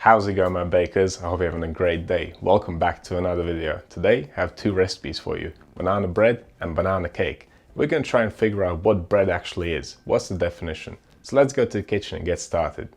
How's it going, my bakers? I hope you're having a great day. Welcome back to another video. Today I have two recipes for you, banana bread and banana cake. We're going to try and figure out what bread actually is. What's the definition? So let's go to the kitchen and get started.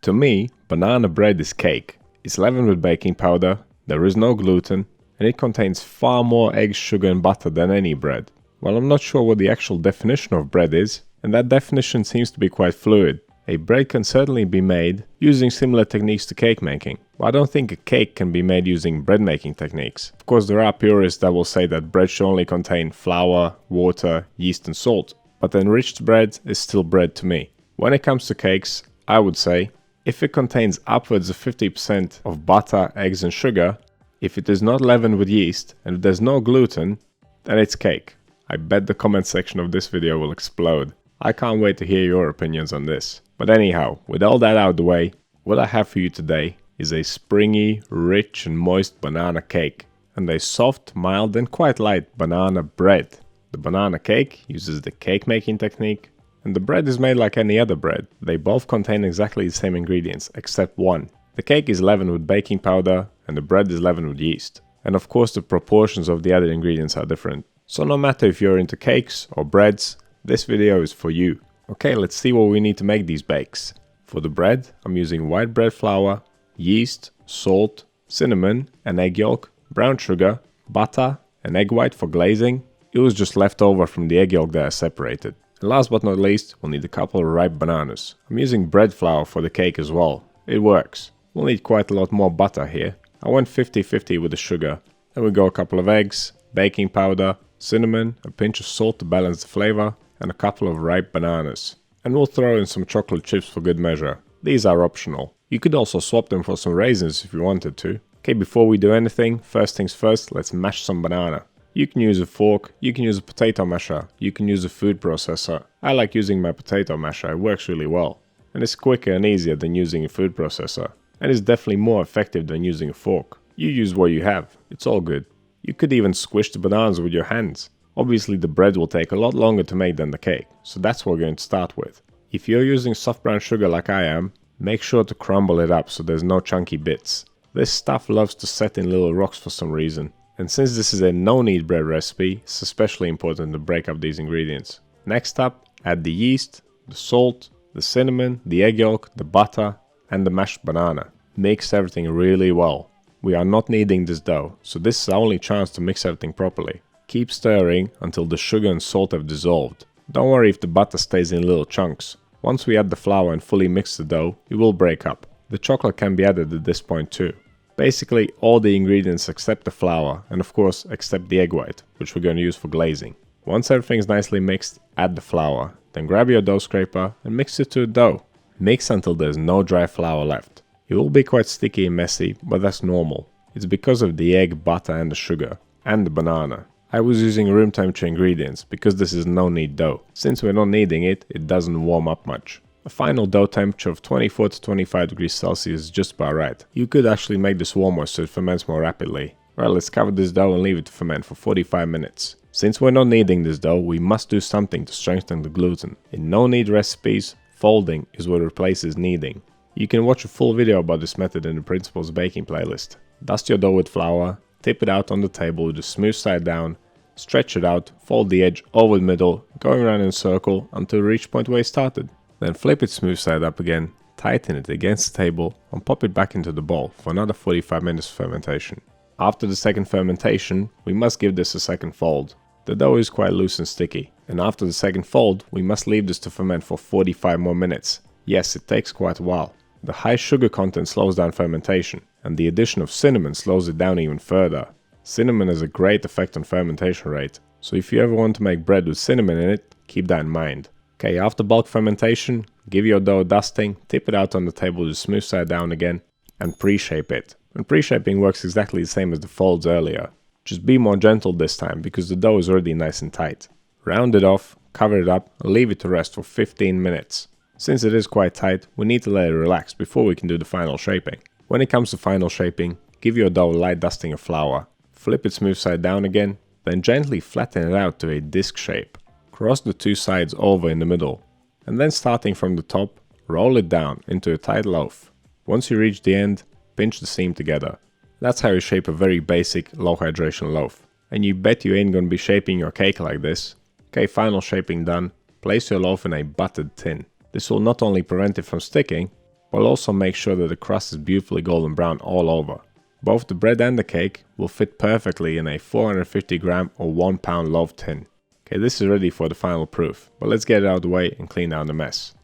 To me, banana bread is cake. It's leavened with baking powder, there is no gluten, and it contains far more eggs, sugar and butter than any bread. Well, I'm not sure what the actual definition of bread is, and that definition seems to be quite fluid. A bread can certainly be made using similar techniques to cake making, but I don't think a cake can be made using bread making techniques. Of course, there are purists that will say that bread should only contain flour, water, yeast and salt, but enriched bread is still bread to me. When it comes to cakes, I would say, if it contains upwards of 50% of butter, eggs and sugar, if it is not leavened with yeast and if there's no gluten, then it's cake. I bet the comment section of this video will explode. I can't wait to hear your opinions on this. But anyhow, with all that out of the way, what I have for you today is a springy, rich and moist banana cake and a soft, mild and quite light banana bread. The banana cake uses the cake making technique and the bread is made like any other bread. They both contain exactly the same ingredients except one. The cake is leavened with baking powder and the bread is leavened with yeast. And of course the proportions of the other ingredients are different. So no matter if you're into cakes or breads, this video is for you. Okay, let's see what we need to make these bakes. For the bread, I'm using white bread flour, yeast, salt, cinnamon, an egg yolk, brown sugar, butter, and egg white for glazing. It was just left over from the egg yolk that I separated. And last but not least, we'll need a couple of ripe bananas. I'm using bread flour for the cake as well. It works. We'll need quite a lot more butter here. I went 50-50 with the sugar. Then we go a couple of eggs, baking powder, cinnamon, a pinch of salt to balance the flavor, and a couple of ripe bananas. And we'll throw in some chocolate chips for good measure. These are optional. You could also swap them for some raisins if you wanted to. Okay, before we do anything, first things first, let's mash some banana. You can use a fork, you can use a potato masher, you can use a food processor. I like using my potato masher, it works really well. And it's quicker and easier than using a food processor. And it's definitely more effective than using a fork. You use what you have, it's all good. You could even squish the bananas with your hands. Obviously the bread will take a lot longer to make than the cake, so that's what we're going to start with. If you're using soft brown sugar like I am, make sure to crumble it up so there's no chunky bits. This stuff loves to set in little rocks for some reason. And since this is a no-knead bread recipe, it's especially important to break up these ingredients. Next up, add the yeast, the salt, the cinnamon, the egg yolk, the butter, and the mashed banana. Mix everything really well. We are not kneading this dough, so this is our only chance to mix everything properly. Keep stirring until the sugar and salt have dissolved. Don't worry if the butter stays in little chunks. Once we add the flour and fully mix the dough, it will break up. The chocolate can be added at this point too. Basically all the ingredients except the flour and of course except the egg white, which we're going to use for glazing. Once everything's nicely mixed, add the flour. Then grab your dough scraper and mix it to a dough. Mix until there's no dry flour left. It will be quite sticky and messy, but that's normal. It's because of the egg, butter and the sugar, and the banana. I was using room temperature ingredients because this is no knead dough. Since we're not kneading it, it doesn't warm up much. A final dough temperature of 24 to 25 degrees Celsius is just about right. You could actually make this warmer so it ferments more rapidly. Well, let's cover this dough and leave it to ferment for 45 minutes. Since we're not kneading this dough, we must do something to strengthen the gluten. In no knead recipes, folding is what replaces kneading. You can watch a full video about this method in the Principles Baking playlist. Dust your dough with flour, tip it out on the table with the smooth side down, stretch it out, fold the edge over the middle, going around in a circle until you reach the point where you started. Then flip it smooth side up again, tighten it against the table and pop it back into the bowl for another 45 minutes of fermentation. After the second fermentation, we must give this a second fold. The dough is quite loose and sticky, and after the second fold, we must leave this to ferment for 45 more minutes. Yes, it takes quite a while. The high sugar content slows down fermentation, and the addition of cinnamon slows it down even further. Cinnamon has a great effect on fermentation rate, so if you ever want to make bread with cinnamon in it, keep that in mind. Okay, after bulk fermentation, give your dough a dusting, tip it out on the table with the smooth side down again, and pre-shape it. And pre-shaping works exactly the same as the folds earlier. Just be more gentle this time because the dough is already nice and tight. Round it off, cover it up, and leave it to rest for 15 minutes. Since it is quite tight, we need to let it relax before we can do the final shaping. When it comes to final shaping, give your dough a light dusting of flour. Flip it smooth side down again, then gently flatten it out to a disc shape. Cross the two sides over in the middle, and then starting from the top, roll it down into a tight loaf. Once you reach the end, pinch the seam together. That's how you shape a very basic low hydration loaf. And you bet you ain't gonna be shaping your cake like this. Okay, final shaping done. Place your loaf in a buttered tin. This will not only prevent it from sticking, but also make sure that the crust is beautifully golden brown all over. Both the bread and the cake will fit perfectly in a 450 gram or 1 pound loaf tin. Okay, this is ready for the final proof, but let's get it out of the way and clean down the mess.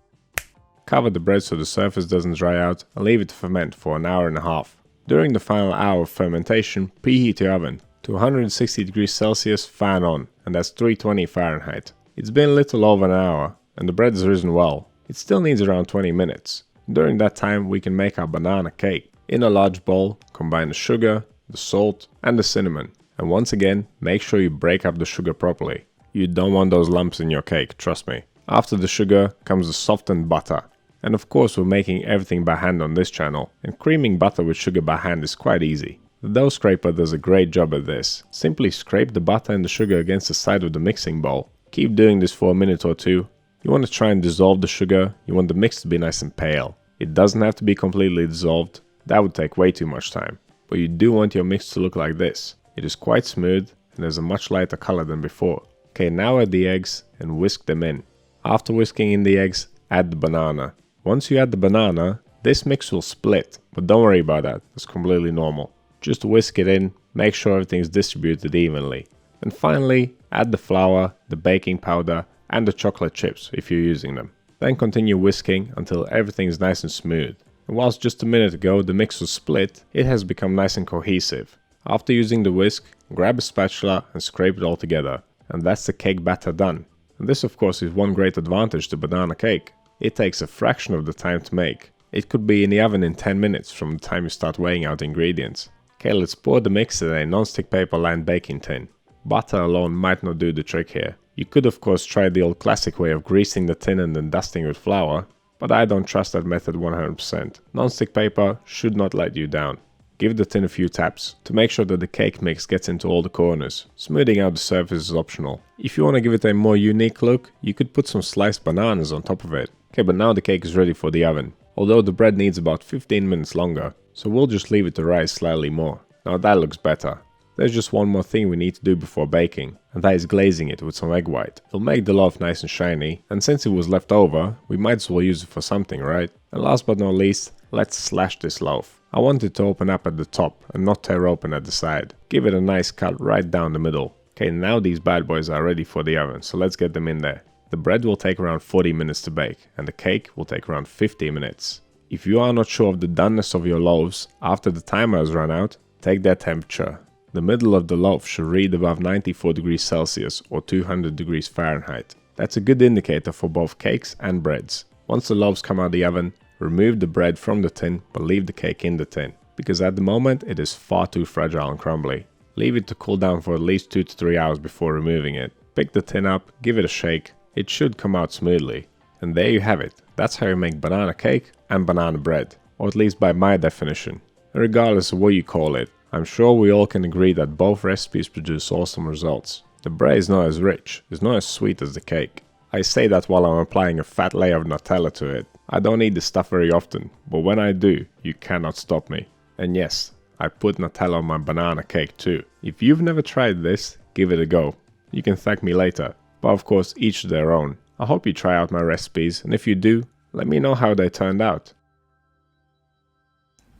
Cover the bread so the surface doesn't dry out and leave it to ferment for an hour and a half. During the final hour of fermentation, preheat your oven to 160 degrees Celsius, fan on, and that's 320 Fahrenheit. It's been a little over an hour and the bread has risen well. It still needs around 20 minutes. During that time we can make our banana cake. In a large bowl, combine the sugar, the salt and the cinnamon. And once again, make sure you break up the sugar properly. You don't want those lumps in your cake, trust me. After the sugar comes the softened butter. And of course we're making everything by hand on this channel, and creaming butter with sugar by hand is quite easy. The dough scraper does a great job at this. Simply scrape the butter and the sugar against the side of the mixing bowl. Keep doing this for a minute or two. You want to try and dissolve the sugar, you want the mix to be nice and pale. It doesn't have to be completely dissolved, that would take way too much time. But you do want your mix to look like this. It is quite smooth and has a much lighter color than before. Okay, now add the eggs and whisk them in. After whisking in the eggs, add the banana. Once you add the banana, this mix will split, but don't worry about that, it's completely normal. Just whisk it in, make sure everything is distributed evenly. And finally, add the flour, the baking powder and the chocolate chips if you're using them. Then continue whisking until everything is nice and smooth. And whilst just a minute ago the mix was split, it has become nice and cohesive. After using the whisk, grab a spatula and scrape it all together. And that's the cake batter done. And this of course is one great advantage to banana cake. It takes a fraction of the time to make. It could be in the oven in 10 minutes from the time you start weighing out ingredients. Okay, let's pour the mix in a non-stick paper lined baking tin. Butter alone might not do the trick here. You could of course try the old classic way of greasing the tin and then dusting with flour, but I don't trust that method 100%. Non-stick paper should not let you down. Give the tin a few taps to make sure that the cake mix gets into all the corners. Smoothing out the surface is optional. If you want to give it a more unique look, you could put some sliced bananas on top of it. Okay, but now the cake is ready for the oven. Although the bread needs about 15 minutes longer, so we'll just leave it to rise slightly more. Now that looks better. There's just one more thing we need to do before baking, and that is glazing it with some egg white. It'll make the loaf nice and shiny, and since it was left over, we might as well use it for something, right? And last but not least, let's slash this loaf. I want it to open up at the top and not tear open at the side. Give it a nice cut right down the middle. Okay, now these bad boys are ready for the oven, so let's get them in there. The bread will take around 40 minutes to bake, and the cake will take around 50 minutes. If you are not sure of the doneness of your loaves, after the timer has run out, take their temperature. The middle of the loaf should read above 94 degrees Celsius or 200 degrees Fahrenheit. That's a good indicator for both cakes and breads. Once the loaves come out of the oven, remove the bread from the tin but leave the cake in the tin, because at the moment it is far too fragile and crumbly. Leave it to cool down for at least 2 to 3 hours before removing it. Pick the tin up, give it a shake. It should come out smoothly. And there you have it. That's how you make banana cake and banana bread. Or at least by my definition. And regardless of what you call it, I'm sure we all can agree that both recipes produce awesome results. The bread is not as rich, it's not as sweet as the cake. I say that while I'm applying a fat layer of Nutella to it. I don't eat this stuff very often, but when I do, you cannot stop me. And yes, I put Nutella on my banana cake too. If you've never tried this, give it a go. You can thank me later. But of course, each to their own. I hope you try out my recipes, and if you do, let me know how they turned out.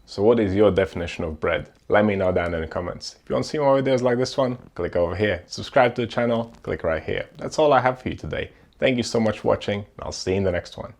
So what is your definition of bread? Let me know down in the comments. If you want to see more videos like this one, click over here. Subscribe to the channel, click right here. That's all I have for you today. Thank you so much for watching, and I'll see you in the next one.